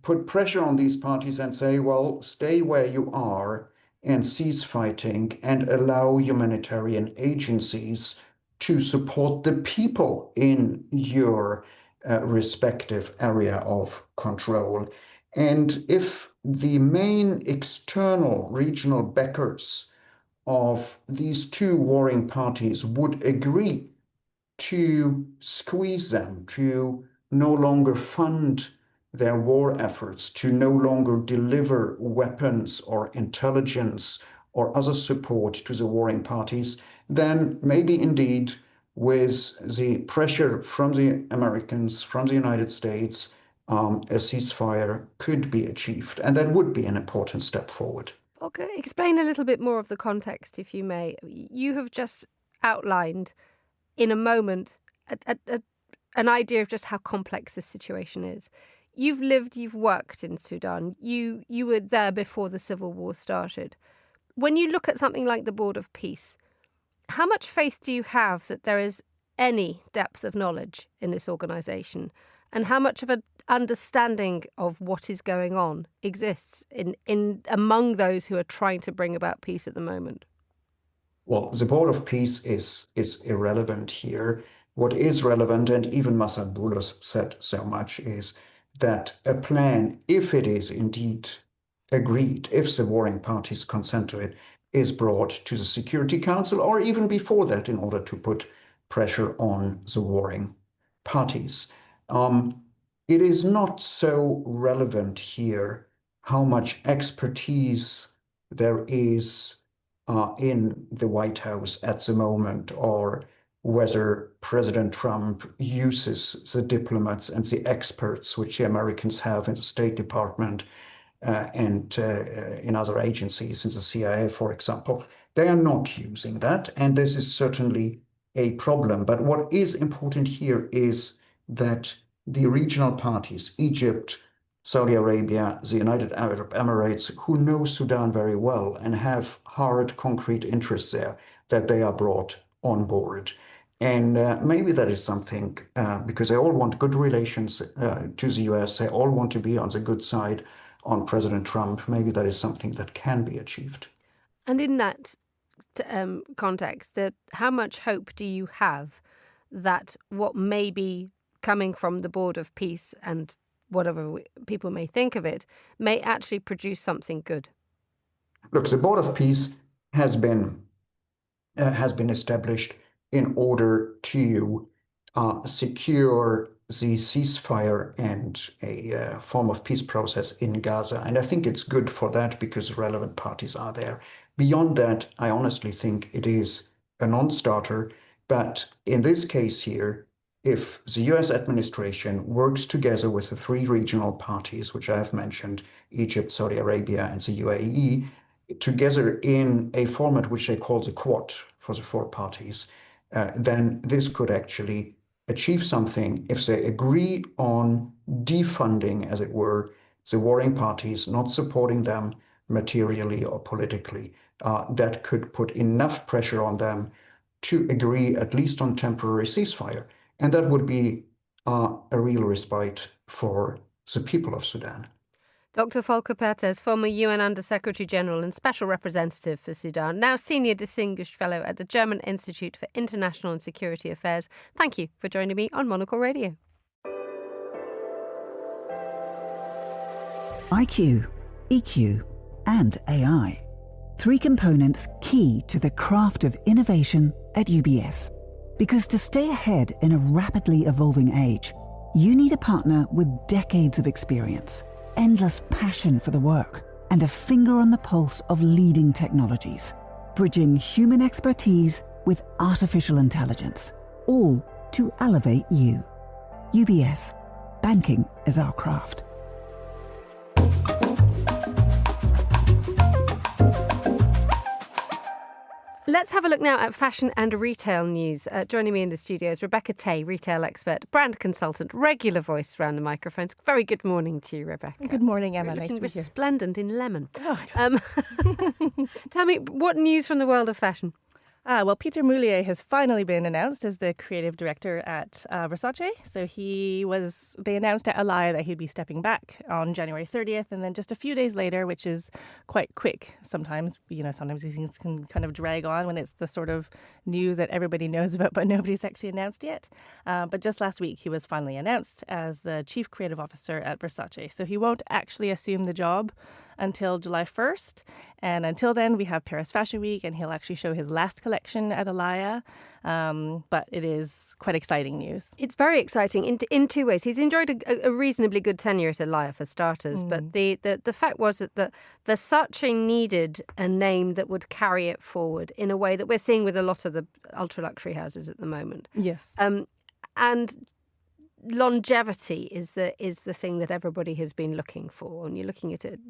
put pressure on these parties and say, well, stay where you are and cease fighting and allow humanitarian agencies to support the people in your respective area of control. And if the main external regional backers of these two warring parties would agree to squeeze them, to no longer fund their war efforts, to no longer deliver weapons or intelligence or other support to the warring parties, then maybe indeed with the pressure from the Americans, from the United States, a ceasefire could be achieved. And that would be an important step forward. Volker, explain a little bit more of the context, if you may. You have just outlined in a moment an idea of just how complex this situation is. You've worked in Sudan. You were there before the civil war started. When you look at something like the Board of Peace, how much faith do you have that there is any depth of knowledge in this organisation? And how much of an understanding of what is going on exists in among those who are trying to bring about peace at the moment? Well, the Board of Peace is irrelevant here. What is relevant, and even Masad Boulos said so much, is that a plan, if it is indeed agreed, if the warring parties consent to it, is brought to the Security Council, or even before that, in order to put pressure on the warring parties. It is not so relevant here how much expertise there is in the White House at the moment, or whether President Trump uses the diplomats and the experts which the Americans have in the State Department and in other agencies, in the CIA, for example. They are not using that, and this is certainly a problem. But what is important here is that the regional parties, Egypt, Saudi Arabia, the United Arab Emirates, who know Sudan very well and have hard, concrete interests there, that they are brought on board. And maybe that is something, because they all want good relations to the US, they all want to be on the good side on President Trump. Maybe that is something that can be achieved. And in that context, how much hope do you have that what may be coming from the Board of Peace and whatever people may think of it may actually produce something good? Look, the Board of Peace has been established in order to secure the ceasefire and a form of peace process in Gaza. And I think it's good for that because relevant parties are there. Beyond that, I honestly think it is a non-starter. But in this case here, if the US administration works together with the three regional parties, which I have mentioned, Egypt, Saudi Arabia, and the UAE, together in a format which they call the Quad for the four parties, then this could actually achieve something if they agree on defunding, as it were, the warring parties, not supporting them materially or politically. That could put enough pressure on them to agree at least on temporary ceasefire. And that would be a real respite for the people of Sudan. Dr. Volker Perthes, former UN Under-Secretary General and Special Representative for Sudan, now Senior Distinguished Fellow at the German Institute for International and Security Affairs. Thank you for joining me on Monocle Radio. IQ, EQ, and AI. Three components key to the craft of innovation at UBS. Because to stay ahead in a rapidly evolving age, you need a partner with decades of experience, endless passion for the work, and a finger on the pulse of leading technologies, bridging human expertise with artificial intelligence, all to elevate you. UBS. Banking is our craft. Let's have a look now at fashion and retail news. Joining me in the studio is Rebecca Tay, retail expert, brand consultant, regular voice around the microphones. Very good morning to you, Rebecca. Good morning, Emma. You're nice looking to be here. resplendent in lemon. Oh, Tell me, what news from the world of fashion? Well, Peter Moulier has finally been announced as the creative director at Versace. So they announced at Alaya that he'd be stepping back on January 30th. And then just a few days later, which is quite quick sometimes, sometimes these things can kind of drag on when it's the sort of news that everybody knows about, but nobody's actually announced yet. But just last week, he was finally announced as the chief creative officer at Versace. So he won't actually assume the job until July 1st. And until then, we have Paris Fashion Week, and he'll actually show his last collection at Alaya. But it is quite exciting news. It's very exciting in two ways. He's enjoyed a reasonably good tenure at Alaya for starters, but the fact was that Versace needed a name that would carry it forward in a way that we're seeing with a lot of the ultra-luxury houses at the moment. Yes. And longevity is the thing that everybody has been looking for. And you're looking at it,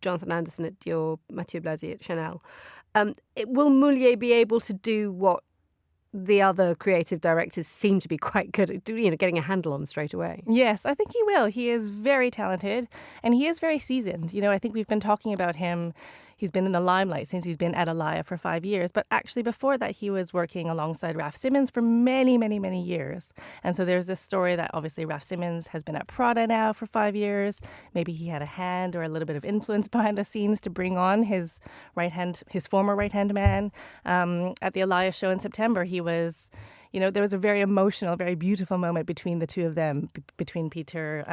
Jonathan Anderson at Dior, Mathieu Blasi at Chanel. Will Moulier be able to do what the other creative directors seem to be quite good at, getting a handle on straight away? Yes, I think he will. He is very talented and he is very seasoned. I think we've been talking about him. He's been in the limelight since he's been at Alaïa for 5 years. But actually before that, he was working alongside Raf Simons for many, many, many years. And so there's this story that obviously Raf Simons has been at Prada now for 5 years. Maybe he had a hand or a little bit of influence behind the scenes to bring on his former right-hand man. At the Alaïa show in September, he was... there was a very emotional, very beautiful moment between the two of them, between Peter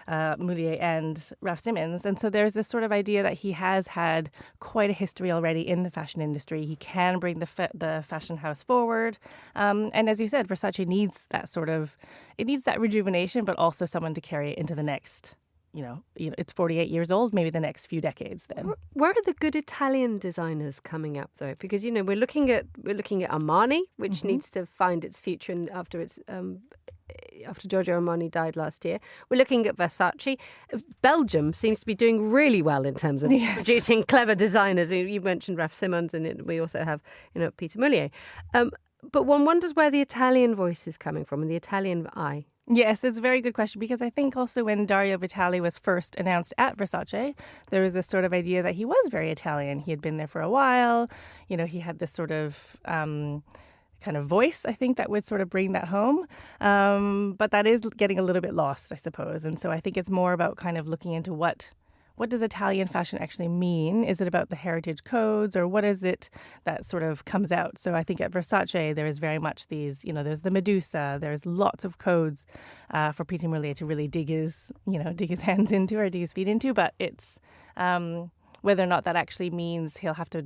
Moulier and Raf Simons. And so there's this sort of idea that he has had quite a history already in the fashion industry. He can bring the fashion house forward. And as you said, Versace needs that rejuvenation, but also someone to carry it into the next... it's 48 years old, maybe the next few decades then. Where are the good Italian designers coming up, though? Because, we're looking at Armani, which needs to find its future after Giorgio Armani died last year. We're looking at Versace. Belgium seems to be doing really well in terms of producing clever designers. You mentioned Raf Simons, and we also have, Peter Moulier. But one wonders where the Italian voice is coming from and the Italian eye. Yes, it's a very good question, because I think also when Dario Vitali was first announced at Versace, there was this sort of idea that he was very Italian. He had been there for a while. He had this sort of kind of voice, I think, that would sort of bring that home. But that is getting a little bit lost, I suppose. And so I think it's more about kind of looking into what does Italian fashion actually mean? Is it about the heritage codes, or what is it that sort of comes out? So I think at Versace, there is very much these, there's the Medusa, there's lots of codes for Peter Moulier to really dig his hands into or dig his feet into. But it's whether or not that actually means he'll have to,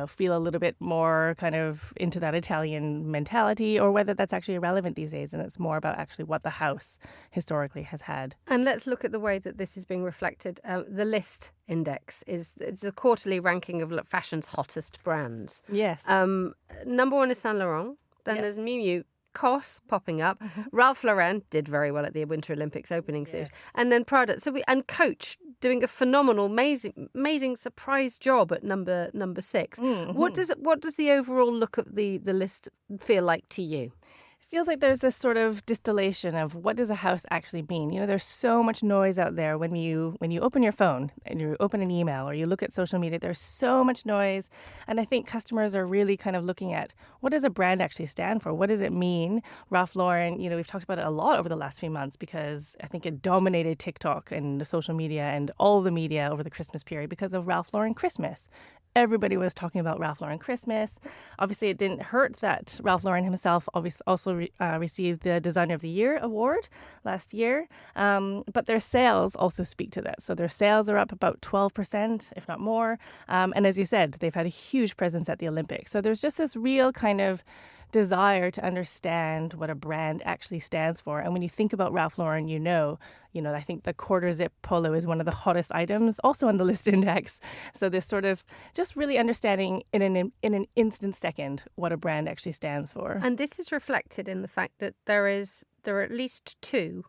feel a little bit more kind of into that Italian mentality, or whether that's actually irrelevant these days and it's more about actually what the house historically has had. And let's look at the way that this is being reflected. The List Index it's a quarterly ranking of fashion's hottest brands. Yes. Number one is Saint Laurent. Then there's Miu Miu. COS popping up. Ralph Lauren did very well at the Winter Olympics opening series. And then Prada. And Coach doing a phenomenal, amazing surprise job at number 6. What does the overall look of the list feel like to you? Feels like there's this sort of distillation of what does a house actually mean. There's so much noise out there when you open your phone and you open an email or you look at social media. There's so much noise, and I think customers are really kind of looking at what does a brand actually stand for? What does it mean? Ralph Lauren, we've talked about it a lot over the last few months because I think it dominated TikTok and the social media and all the media over the Christmas period because of Ralph Lauren Christmas. Everybody was talking about Ralph Lauren Christmas. Obviously, it didn't hurt that Ralph Lauren himself also received the Designer of the Year award last year. But their sales also speak to that. So their sales are up about 12%, if not more. And as you said, they've had a huge presence at the Olympics. So there's just this real kind of desire to understand what a brand actually stands for. And when you think about Ralph Lauren, I think the quarter zip polo is one of the hottest items also on the list index. So this sort of just really understanding in an instant second what a brand actually stands for. And this is reflected in the fact that there are at least 2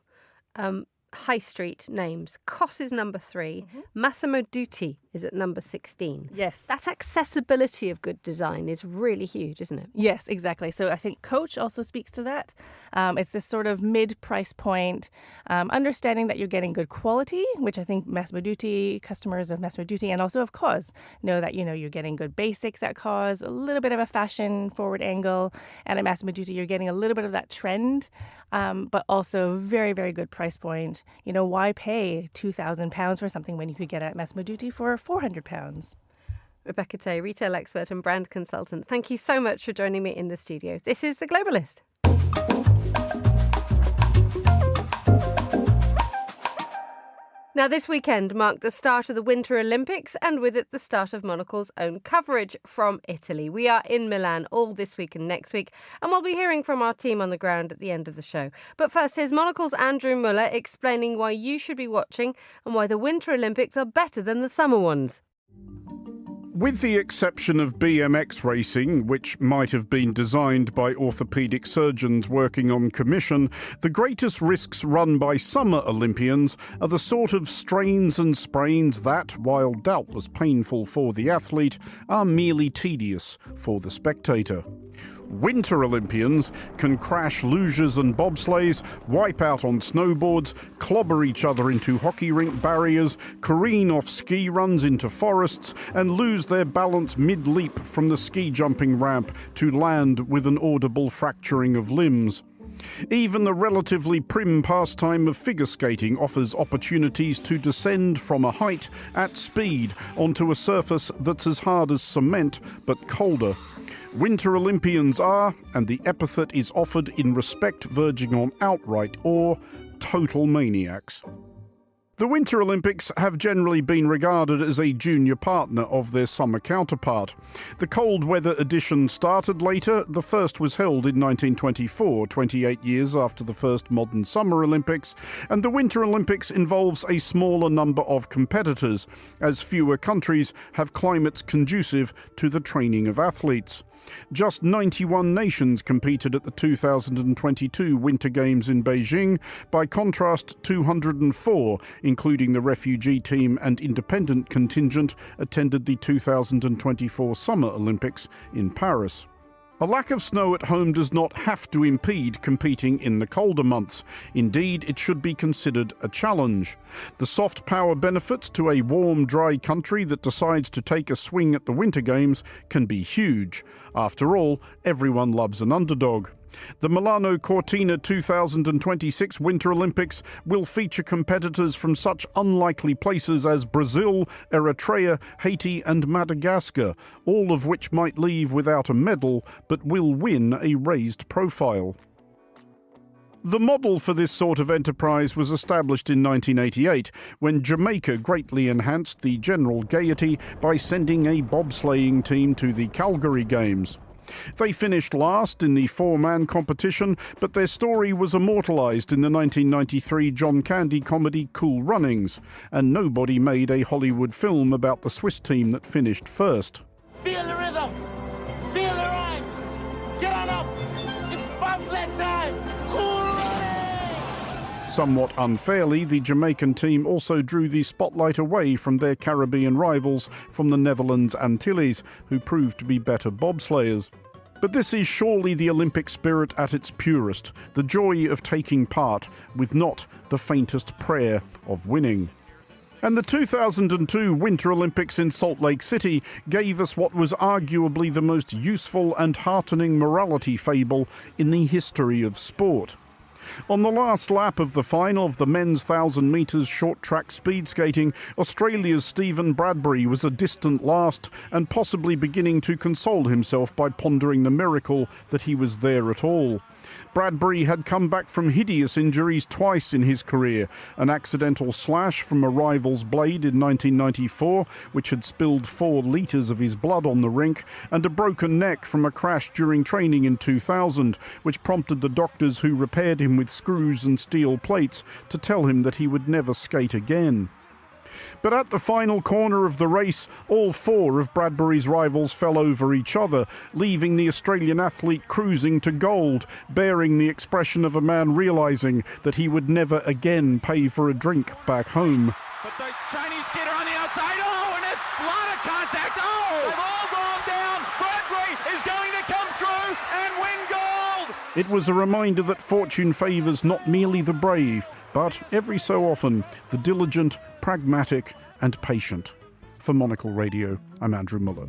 high street names. COS is number 3. Massimo Dutti is at number 16. Yes. That accessibility of good design is really huge, isn't it? Yes, exactly. So I think Coach also speaks to that. It's this sort of mid-price point, understanding that you're getting good quality, which I think Massimo Dutti, customers of Massimo Dutti and also of COS know that, you're getting good basics at COS, a little bit of a fashion forward angle. And at Massimo Dutti, you're getting a little bit of that trend, but also very, very good price point. Why pay £2,000 for something when you could get it at Massimo Dutti for £400? Rebecca Tay, retail expert and brand consultant. Thank you so much for joining me in the studio. This is The Globalist. Now, this weekend marked the start of the Winter Olympics and with it the start of Monocle's own coverage from Italy. We are in Milan all this week and next week, and we'll be hearing from our team on the ground at the end of the show. But first, here's Monocle's Andrew Muller explaining why you should be watching and why the Winter Olympics are better than the summer ones. With the exception of BMX racing, which might have been designed by orthopaedic surgeons working on commission, the greatest risks run by summer Olympians are the sort of strains and sprains that, while doubtless painful for the athlete, are merely tedious for the spectator. Winter Olympians can crash luges and bobsleighs, wipe out on snowboards, clobber each other into hockey rink barriers, careen off ski runs into forests, and lose their balance mid-leap from the ski jumping ramp to land with an audible fracturing of limbs. Even the relatively prim pastime of figure skating offers opportunities to descend from a height at speed onto a surface that's as hard as cement but colder. Winter Olympians are, and the epithet is offered in respect verging on outright awe, total maniacs. The Winter Olympics have generally been regarded as a junior partner of their summer counterpart. The cold weather edition started later. The first was held in 1924, 28 years after the first modern Summer Olympics, and the Winter Olympics involves a smaller number of competitors, as fewer countries have climates conducive to the training of athletes. Just 91 nations competed at the 2022 Winter Games in Beijing. By contrast, 204, including the refugee team and independent contingent, attended the 2024 Summer Olympics in Paris. A lack of snow at home does not have to impede competing in the colder months. Indeed, it should be considered a challenge. The soft power benefits to a warm, dry country that decides to take a swing at the Winter Games can be huge. After all, everyone loves an underdog. The Milano Cortina 2026 Winter Olympics will feature competitors from such unlikely places as Brazil, Eritrea, Haiti and Madagascar, all of which might leave without a medal but will win a raised profile. The model for this sort of enterprise was established in 1988, when Jamaica greatly enhanced the general gaiety by sending a bobsleighing team to the Calgary Games. They finished last in the four-man competition, but their story was immortalised in the 1993 John Candy comedy Cool Runnings, and nobody made a Hollywood film about the Swiss team that finished first. Feel the rhythm! Feel the rhyme! Get on up! It's bobsled time! Cool Running! Somewhat unfairly, the Jamaican team also drew the spotlight away from their Caribbean rivals from the Netherlands Antilles, who proved to be better bobsleighers. But this is surely the Olympic spirit at its purest, the joy of taking part, with not the faintest prayer of winning. And the 2002 Winter Olympics in Salt Lake City gave us what was arguably the most useful and heartening morality fable in the history of sport. On the last lap of the final of the men's 1,000 metres short track speed skating, Australia's Stephen Bradbury was a distant last and possibly beginning to console himself by pondering the miracle that he was there at all. Bradbury had come back from hideous injuries twice in his career, an accidental slash from a rival's blade in 1994, which had spilled 4 litres of his blood on the rink, and a broken neck from a crash during training in 2000, which prompted the doctors who repaired him with screws and steel plates to tell him that he would never skate again. But at the final corner of the race, all 4 of Bradbury's rivals fell over each other, leaving the Australian athlete cruising to gold, bearing the expression of a man realising that he would never again pay for a drink back home. But the Chinese skater on the outside, oh, and it's a lot of contact, oh! They've all gone down, Bradbury is going to come through and win gold! It was a reminder that fortune favours not merely the brave, but every so often the diligent, pragmatic and patient. For Monocle Radio, I'm Andrew Muller.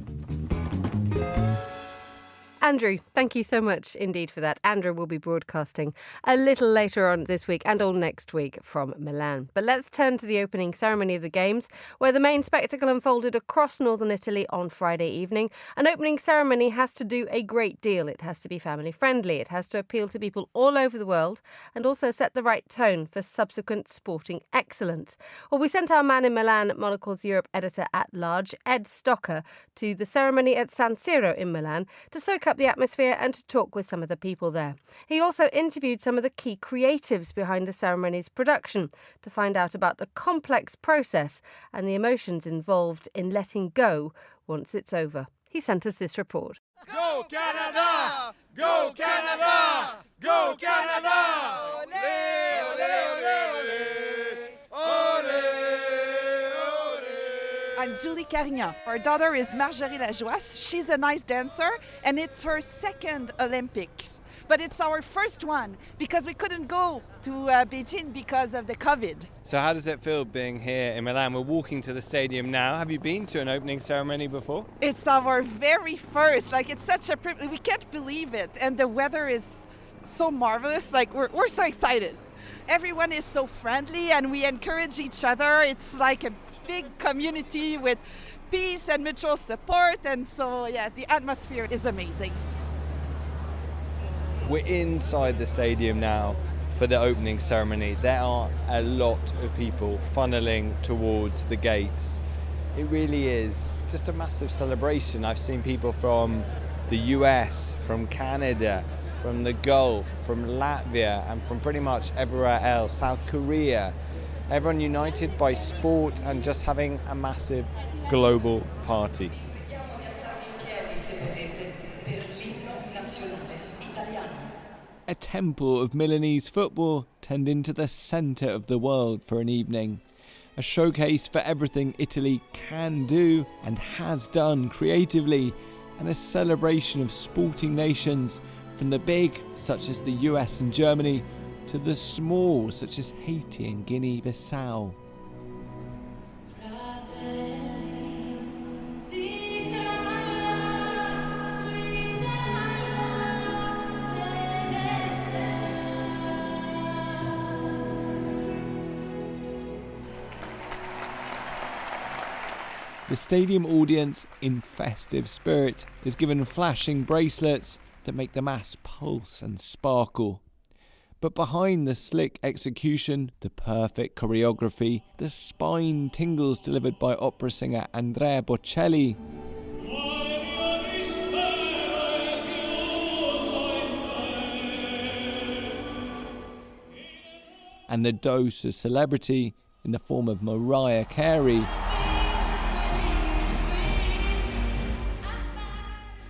Andrew, thank you so much indeed for that. Andrew will be broadcasting a little later on this week and all next week from Milan. But let's turn to the opening ceremony of the Games, where the main spectacle unfolded across northern Italy on Friday evening. An opening ceremony has to do a great deal. It has to be family friendly. It has to appeal to people all over the world and also set the right tone for subsequent sporting excellence. Well, we sent our man in Milan, Monocle's Europe editor at large, Ed Stocker, to the ceremony at San Siro in Milan to soak up the atmosphere and to talk with some of the people there. He also interviewed some of the key creatives behind the ceremony's production to find out about the complex process and the emotions involved in letting go once it's over. He sent us this report. Go Canada! Go Canada! Go Canada! Ole, ole, ole, ole, ole. I'm Julie Carignan. Our daughter is Marjorie Lajoie. She's a nice dancer, and it's her second Olympics. But it's our first one because we couldn't go to Beijing because of the COVID. So how does it feel being here in Milan? We're walking to the stadium now. Have you been to an opening ceremony before? It's our very first. It's such a privilege. We can't believe it. And the weather is so marvelous. We're so excited. Everyone is so friendly and we encourage each other. It's like a big community with peace and mutual support. And so, the atmosphere is amazing. We're inside the stadium now for the opening ceremony. There are a lot of people funneling towards the gates. It really is just a massive celebration. I've seen people from the US, from Canada, from the Gulf, from Latvia, and from pretty much everywhere else, South Korea. Everyone united by sport and just having a massive global party. A temple of Milanese football turned into the centre of the world for an evening. A showcase for everything Italy can do and has done creatively, and a celebration of sporting nations, from the big, such as the US and Germany, to the small, such as Haiti and Guinea-Bissau. The stadium audience, in festive spirit, is given flashing bracelets that make the mass pulse and sparkle. But behind the slick execution, the perfect choreography, the spine tingles delivered by opera singer Andrea Bocelli, and the dose of celebrity in the form of Mariah Carey,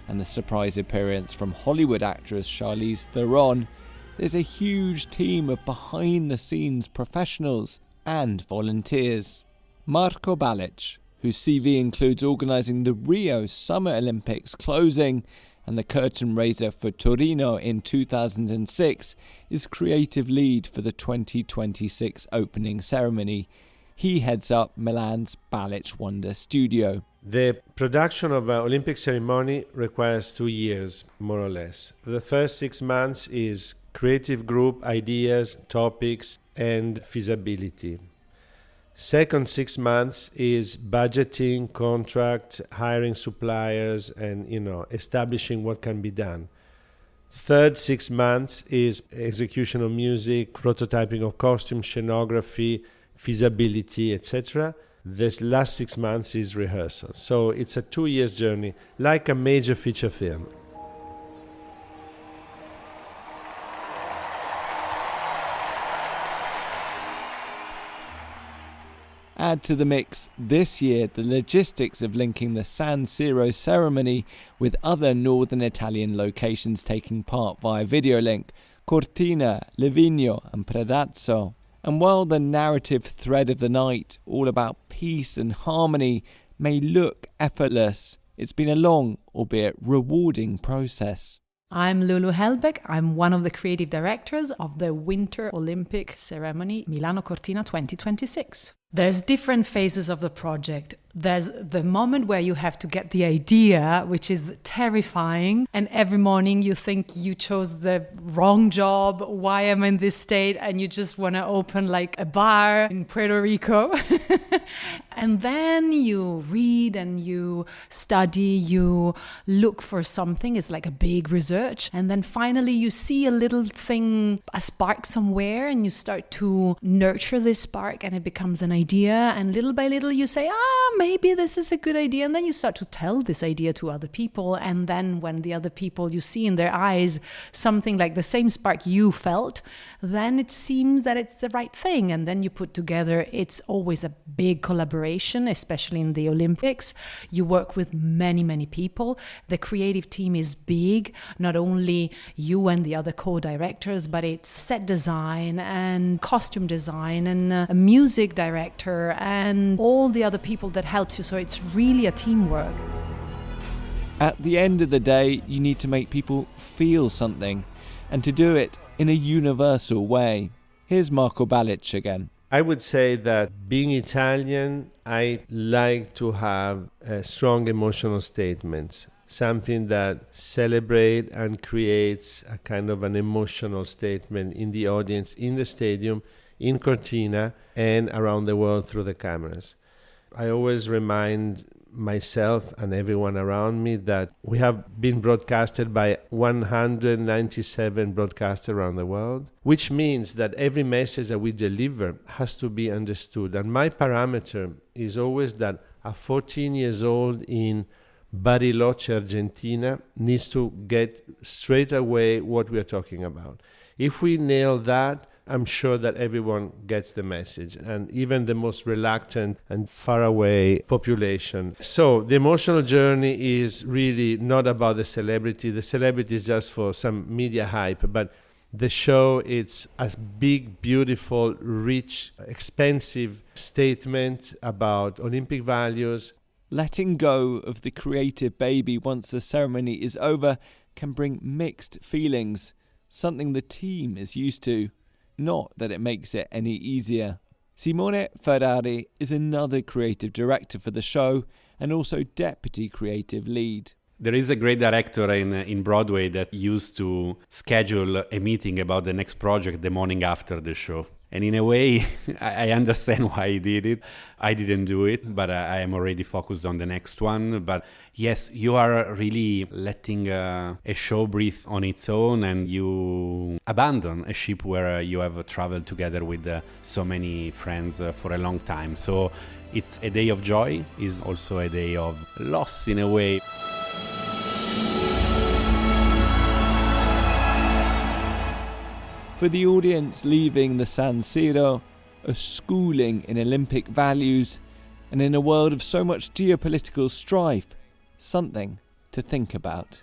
and the surprise appearance from Hollywood actress Charlize Theron, there's a huge team of behind-the-scenes professionals and volunteers. Marco Balic, whose CV includes organising the Rio Summer Olympics closing and the curtain raiser for Torino in 2006, is creative lead for the 2026 opening ceremony. He heads up Milan's Balic Wonder Studio. The production of an Olympic ceremony requires 2 years, more or less. The first 6 months is creative group ideas, topics, and feasibility. Second 6 months is budgeting, contract, hiring suppliers, and establishing what can be done. Third 6 months is execution of music, prototyping of costume, scenography, feasibility, etc. This last 6 months is rehearsal. So it's a 2 years journey, like a major feature film. Add to the mix this year the logistics of linking the San Siro ceremony with other northern Italian locations taking part via video link, Cortina, Livigno and Predazzo. And while the narrative thread of the night, all about peace and harmony, may look effortless, it's been a long, albeit rewarding process. I'm Lulu Helbeck. I'm one of the creative directors of the Winter Olympic Ceremony Milano Cortina 2026. There's different phases of the project. There's the moment where you have to get the idea, which is terrifying. And every morning you think you chose the wrong job. Why am I in this state? And you just want to open like a bar in Puerto Rico. And then you read and you study, you look for something. It's like a big research. And then finally you see a little thing, a spark somewhere, and you start to nurture this spark and it becomes an idea. And little by little you say, maybe this is a good idea. And then you start to tell this idea to other people. And then when the other people, you see in their eyes something like the same spark you felt, then it seems that it's the right thing. And then you put together, it's always a big collaboration, especially in the Olympics. You work with many, many people. The creative team is big, not only you and the other co-directors, but it's set design and costume design and a music director and all the other people that help you. So it's really a teamwork. At the end of the day, you need to make people feel something, and to do it in a universal way. Here's Marco Balic again. I would say that being Italian, I like to have strong emotional statements, something that celebrates and creates a kind of an emotional statement in the audience, in the stadium, in Cortina, and around the world through the cameras. I always remind myself and everyone around me that we have been broadcasted by 197 broadcasters around the world, which means that every message that we deliver has to be understood. And my parameter is always that a 14 years old in Bariloche, Argentina, needs to get straight away what we are talking about. If we nail that, I'm sure that everyone gets the message, and even the most reluctant and faraway population. So the emotional journey is really not about the celebrity. The celebrity is just for some media hype, but the show, it's a big, beautiful, rich, expensive statement about Olympic values. Letting go of the creative baby once the ceremony is over can bring mixed feelings, something the team is used to. Not that it makes it any easier. Simone Ferrari is another creative director for the show and also deputy creative lead. There is a great director in Broadway that used to schedule a meeting about the next project the morning after the show. And in a way, I understand why he did it. I didn't do it, but I am already focused on the next one. But yes, you are really letting a show breathe on its own, and you abandon a ship where you have traveled together with so many friends for a long time. So it's a day of joy, is also a day of loss in a way. For the audience leaving the San Siro, a schooling in Olympic values, and in a world of so much geopolitical strife, something to think about.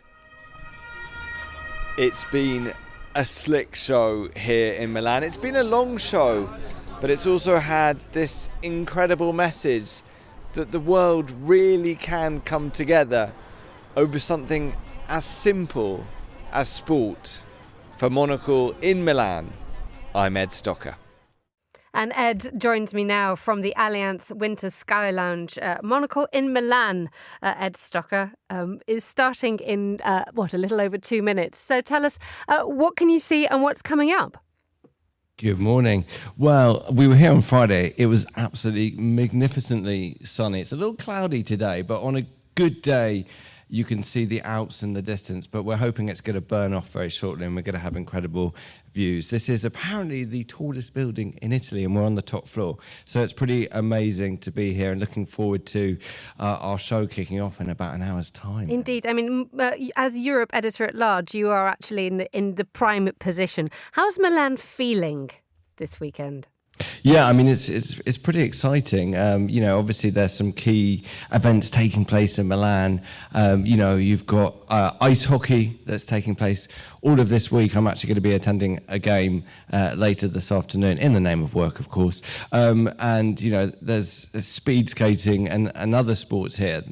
It's been a slick show here in Milan. It's been a long show, but it's also had this incredible message that the world really can come together over something as simple as sport. For Monocle in Milan, I'm Ed Stocker. And Ed joins me now from the Allianz Winter Sky Lounge. Monocle in Milan, Ed Stocker, is starting in, a little over 2 minutes. So tell us, what can you see and what's coming up? Good morning. Well, we were here on Friday. It was absolutely magnificently sunny. It's a little cloudy today, but on a good day, you can see the Alps in the distance, but we're hoping it's going to burn off very shortly and we're going to have incredible views. This is apparently the tallest building in Italy and we're on the top floor. So it's pretty amazing to be here and looking forward to our show kicking off in about an hour's time. Indeed. I mean, as Europe editor at large, you are actually in the prime position. How's Milan feeling this weekend? Yeah, I mean, it's pretty exciting. Obviously there's some key events taking place in Milan. You've got ice hockey that's taking place all of this week. I'm actually going to be attending a game later this afternoon, in the name of work, of course. There's speed skating and other sports here.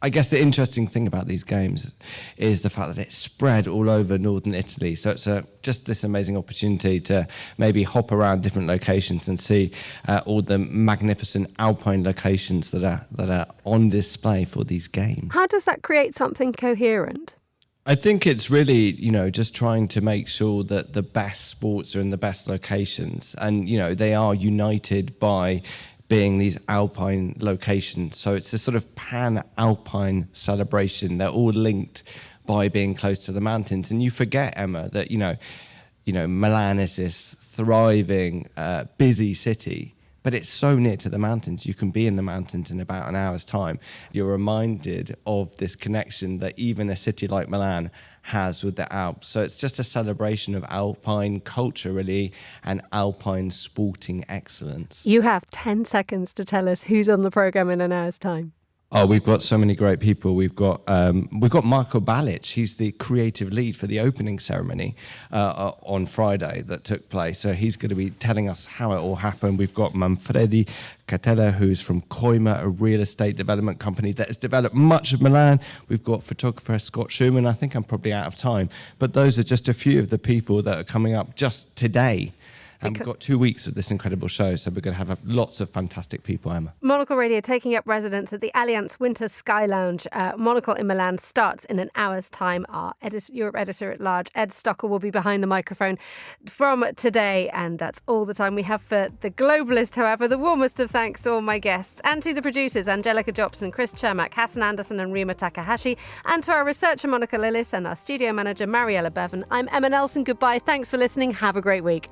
I guess the interesting thing about these games is the fact that it's spread all over northern Italy. So it's just this amazing opportunity to maybe hop around different locations and see all the magnificent alpine locations that are on display for these games. How does that create something coherent? I think it's really, just trying to make sure that the best sports are in the best locations, and they are united by being these alpine locations. So it's this sort of pan-alpine celebration. They're all linked by being close to the mountains. And you forget, Emma, that, you know, Milan is this thriving, busy city, but it's so near to the mountains. You can be in the mountains in about an hour's time. You're reminded of this connection that even a city like Milan has with the Alps. So it's just a celebration of alpine culture, really, and alpine sporting excellence. You have 10 seconds to tell us who's on the programme in an hour's time. Oh, we've got so many great people. We've got Marko Balic. He's the creative lead for the opening ceremony on Friday that took place. So he's going to be telling us how it all happened. We've got Manfredi Catella, who's from Koima, a real estate development company that has developed much of Milan. We've got photographer Scott Schumann. I think I'm probably out of time, but those are just a few of the people that are coming up just today. And we've got 2 weeks of this incredible show, so we're going to have lots of fantastic people, Emma. Monocle Radio taking up residence at the Allianz Winter Sky Lounge. Monocle in Milan starts in an hour's time. Our Europe editor-at-large, Ed Stocker, will be behind the microphone from today. And that's all the time we have for The Globalist. However, the warmest of thanks to all my guests and to the producers, Angelica Jobson, Chris Chermak, Hassan Anderson and Rima Takahashi, and to our researcher, Monica Lillis, and our studio manager, Mariella Bevan. I'm Emma Nelson. Goodbye. Thanks for listening. Have a great week.